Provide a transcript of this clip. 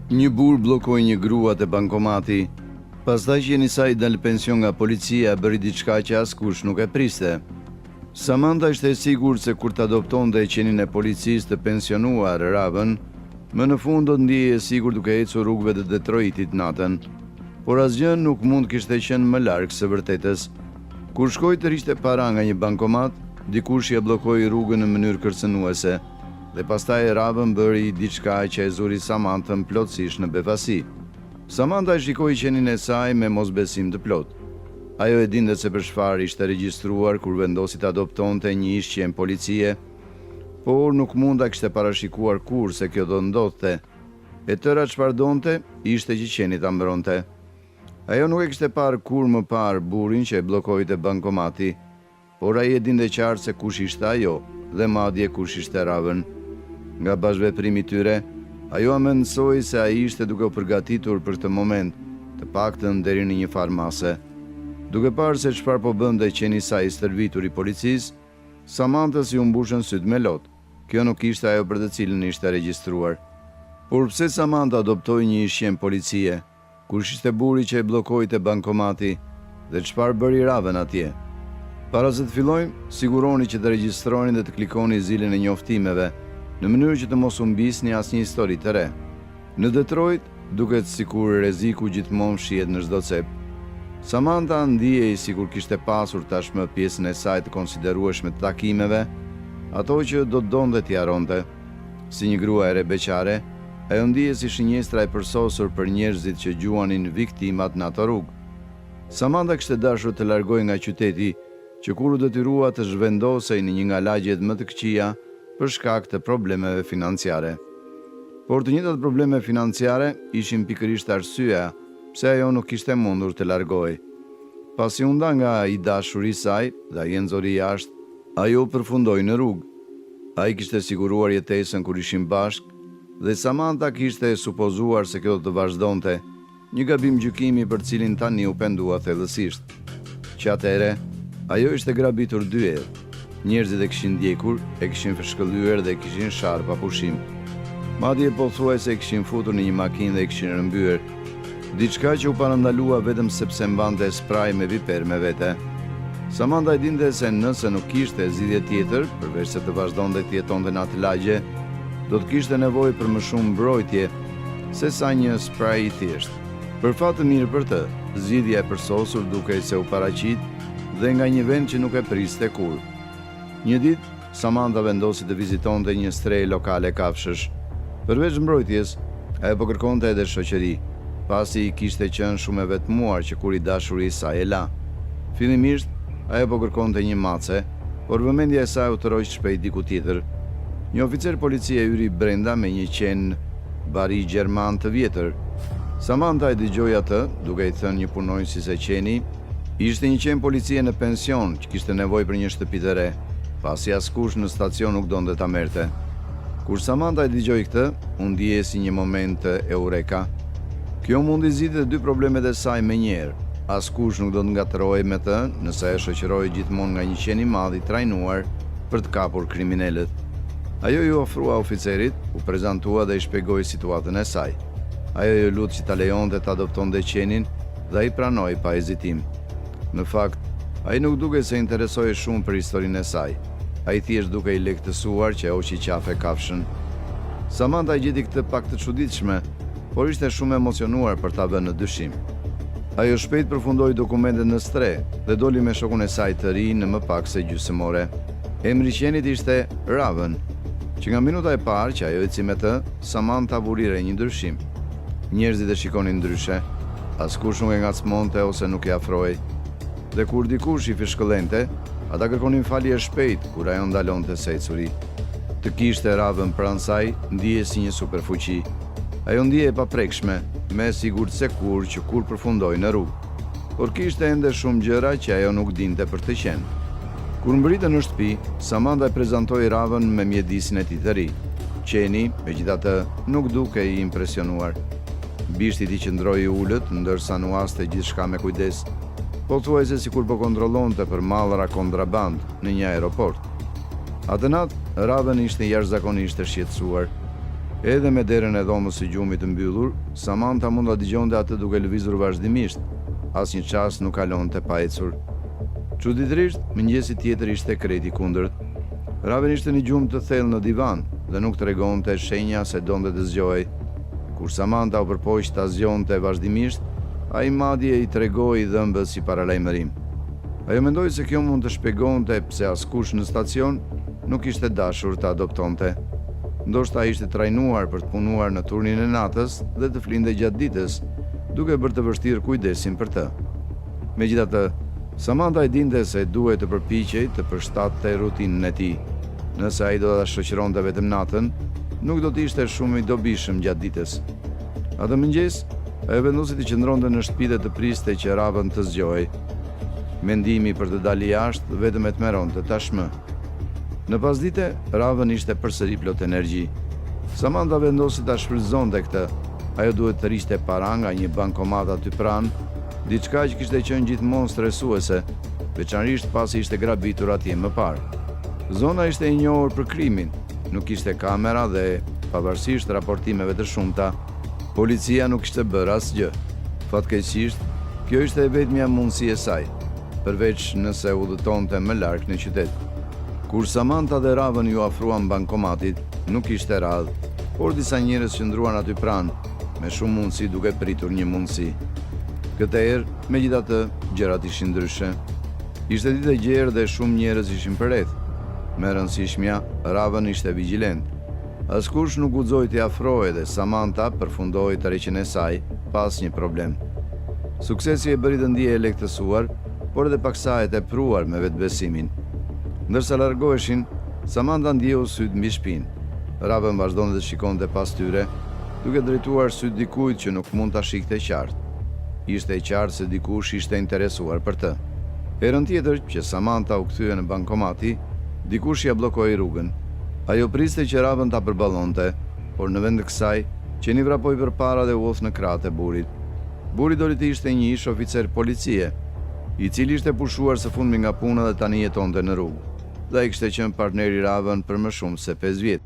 Një burr bllokoi një grua te bankomati. Pastaj që Nisaj dalë pension nga policia, bëri diçka që askush nuk e priste. Samantha ishte e sigurt se kur të adoptonte qenin e policisë të pensionuar Ravën, më në fund do të ndihej e sigurt duke ecur rrugëve të Detroitit natën. Por asgjë nuk mund kishte qenë më larg së vërtetës. Kur shkoi të rishte para nga një bankomat, dikush ia bllokoi rrugën në mënyrë kërcënuese dhe pastaj Ravën bëri diçka që e zuri Samanthën plotësisht në befasi. Samantha e shikoi qenin e saj me mosbesim të plot. Ajo e dinte se për çfarë ishte regjistruar kur vendosi të adoptonte një ishqen policie, por nuk mund ta kishte parashikuar kurrë se kjo do ndodhte. E tëra çfarë donte ishte që qeni ta mbronte. Ajo nuk e kishte parë kurrë më parë burrin që e bllokoi te bankomati, por ai e dinte qartë se kush ishte ajo dhe madje kush ishte Ravën. Nga bashkëveprimi i tyre, ajo mendsoi se ai ishte duke u përgatitur për këtë moment, të paktën deri në një farmase. Duke parë se çfarë po bënte qeni i saj i stërvitur i policisë, Samantha si u mbushën syt me lot. Kjo nuk ishte ajo për të cilën ishte regjistruar. Por pse Samantha adoptoi një ishqen policie? Kush ishte burri që e bllokoi te bankomati dhe çfarë bëri Ravën atje? Para se të fillojmë, siguroni që të regjistroni dhe të klikoni zilin e njoftimeve, në mënyrë që të mos u mbisni asnjë histori të re. Në Detroit, duket sikur rreziku gjithmonë shihet në çdo cep. Samantha ndihej sikur kishte pasur tashmë pjesën e saj të konsiderueshme të takimeve, ato që do të donte t'i haronte. Si një grua e re beqare, ajo ndihej si shënjestra e përsosur për njerëzit që gjuanin viktimat në ato rrugë. Samantha kishte dashur të largohej nga qyteti, që kur u detyrua të zhvendosej në një nga lagjet më të këqija për shkak të problemeve financiare. Por të njëjtat probleme financiare ishin pikërisht arsyeja pse ajo nuk kishte mundur të largohej. Pasi u nda nga i dashuri i saj dhe ai nxori jashtë, ajo përfundoi në rrugë. Ai kishte siguruar jetesën kur ishin bashkë dhe Samantha kishte supozuar se kjo do të vazhdonte, një gabim gjykimi për cilin tani u pendua thellësisht. Që atëherë, ajo ishte grabitur dy herë. Njerëzit e kishin ndjekur, e kishin fshkëllyer dhe e kishin sharë pa pushim. Madje pothuajse e kishin futur në një makinë dhe e kishin rëmbyer. Diçka që u parandalua vetëm sepse mbante spray me viper me vete. Samantha e dinte se nëse nuk kishte zgjidhje tjetër, përveç se të vazhdonte të jetonte në atë lagje, do të kishte nevojë për më shumë mbrojtje se sa një spray i thjeshtë. Për fat të mirë për të, zgjidhja e përsosur dukej se u paraqit dhe nga një vend që nuk e priste kurrë. Një ditë, Samantha vendosi të vizitonte një strej lokale kafshësh. Përveç mbrojtjes, ajo po kërkonte edhe shoqëri, pasi i kishte qenë shumë e vetmuar që kur i dashuri i saj e la. Fillimisht, ajo po kërkonte një mace, por vëmendja e saj u tërhoq shpejt diku tjetër. Një oficer policie hyri brenda me një qen bari gjerman të vjetër. Samantha e dëgjoi atë, duke i thënë një punonjësi se qeni ishte një qen policie në pension që kishte nevojë për një shtëpi të re, pasi askush në stacion nuk donte ta merrte. Kur Samantha e dëgjoi këtë, u ndjej si një moment eureka. Kjo mundi zgjidhte dy problemet e saj menjëherë. Askush nuk do të ngatrohej me të nëse e shoqëroi gjithmonë nga një qen i madh i trajnuar për të kapur kriminalët. Ajo i ofrua oficerit, u prezantua dhe i shpjegoi situatën e saj. Ajo i lutë që ta lejonte të adoptonte qenin dhe ai pranoi pa hezitim. Në fakt, ai nuk duke se interesoi shumë për historinë e saj. Ai thjesht duke i lehtësuar që hoqi qafe kafshën. Samantha i gjeti këtë pak të çuditshme, por ishte shumë emocionuar për ta vënë në dyshim. Ajo shpejt përfundoi dokumentet në stre dhe doli me shokun e saj të ri në më pak se gjysmore. Emri i qenit ishte Ravën, që nga minuta e parë që ajo eci me të, Samantha vurire një ndryshim. Njerëzit e shikonin ndryshe, askush nuk e ngacmonte ose nuk i afrohej. Dhe kur dikush i fishkëllente, ata kërkonin falje shpejt kur ajo ndalonte se ecuri. Të kishte Ravën pranë saj, ndihej si një superfuqi. Ajo ndihej e paprekshme, me sigurt se që kur përfundoi në rrugë. Por kishte ende shumë gjëra që ajo nuk dinte për të qenë. Kur mbritën në shtëpi, Samantha e prezantoi Ravën me mjedisin e tij të ri. Qeni, megjithatë, nuk dukej i impresionuar. Bishti i tij qëndroi i ulët, ndërsa nuaste gjithçka me kujdes. Pothuajse sikur po kontrollonte për mallra kontraband në një aeroport. Atë natë, Ravën ishte jashtëzakonisht e shqetësuar. Edhe me derën e dhomës së gjumit të mbyllur, Samantha mund ta dëgjonte atë duke lëvizur vazhdimisht. Asnjë çast nuk kalonte pa ecur. Çuditërisht, mëngjesi tjetër ishte krejt i kundërt. Raven ishte në gjumë të thellë në divan dhe nuk tregonte shenja se donte të zgjohej. Kur Samantha u përpoq ta zgjonte vazhdimisht, ai madje i tregoi dhëmbët si paralajmërim. Ajo mendoi se kjo mund të shpjegonte pse askush në stacion nuk ishte dashur ta adoptonte. Ndoshta ishte trajnuar për të punuar në turnin e natës dhe të flinte gjatë ditës, duke bërë të vështirë kujdesin për të. Megjithatë, Samantha e dinte se duhet të përpiqej të përshtatte rutinën e tij. Nëse ai do ta shoqëronte vetëm natën, nuk do të ishte shumë i dobishëm gjatë ditës. Atë mëngjes, ajo vendosi të qëndronte në shtëpi dhe të priste që Ravën të zgjohej. Mendimi për të dalë jashtë vetëm e tmeronte tashmë. Në pasdite, Ravën ishte përsëri plot energji. Samantha vendosi ta shfrytëzonte këtë. Ajo duhet të rishte para nga një bankomat aty pranë, diçka që kishte qenë gjithmonë stresuese, veçanërisht pasi ishte grabitur atje më parë. Zona ishte e njohur për krimin, nuk kishte kamera dhe, pavarësisht raportimeve të shumta, policia nuk kishte bërë asgjë. Fatkeqësisht, kjo ishte e vetmja mundësi e saj, përveç nëse udhëtonte më larg në qytet. Kur Samantha dhe Ravën ju afruan bankomatit, nuk ishte radhë, por disa njerëz qëndruan aty pranë, me shumë mundësi duke pritur një mundësi. Këtë herë, megjithatë, gjërat ishin ndryshe. Ishte ditë e gjerë dhe shumë njerëz ishin përreth. Me rëndësishmja, Ravën ishte vigjilent. Askush nuk guxoi t'i afrohej dhe Samantha përfundoi tërheqjen e saj pa asnjë problem. Suksesi e bëri të ndihej lehtësuar, por edhe paksa e tepruar me vetbesimin. Ndërsa largoheshin, Samantha ndjeu syt mbi shtëpinë. Ravën vazhdonte të shikonte pas tyre, duke drejtuar syt dikujt që nuk mund ta shikte qartë. Ishte e qartë se dikush ishte interesuar për të. Herën tjetër që Samantha u kthye në bankomati, dikush ja bllokoi rrugën. Ajo priste që Ravën ta përballonte, por në vend të kësaj, qeni vrapoi përpara dhe u hodh në krahët e burrit. Burri doli të ishte një ish oficer policie, i cili ishte pushuar së fundmi nga puna dhe tani jetonte në rrugë. Dhe ai kishte qenë partneri Ravën për më shumë se 5 vjet.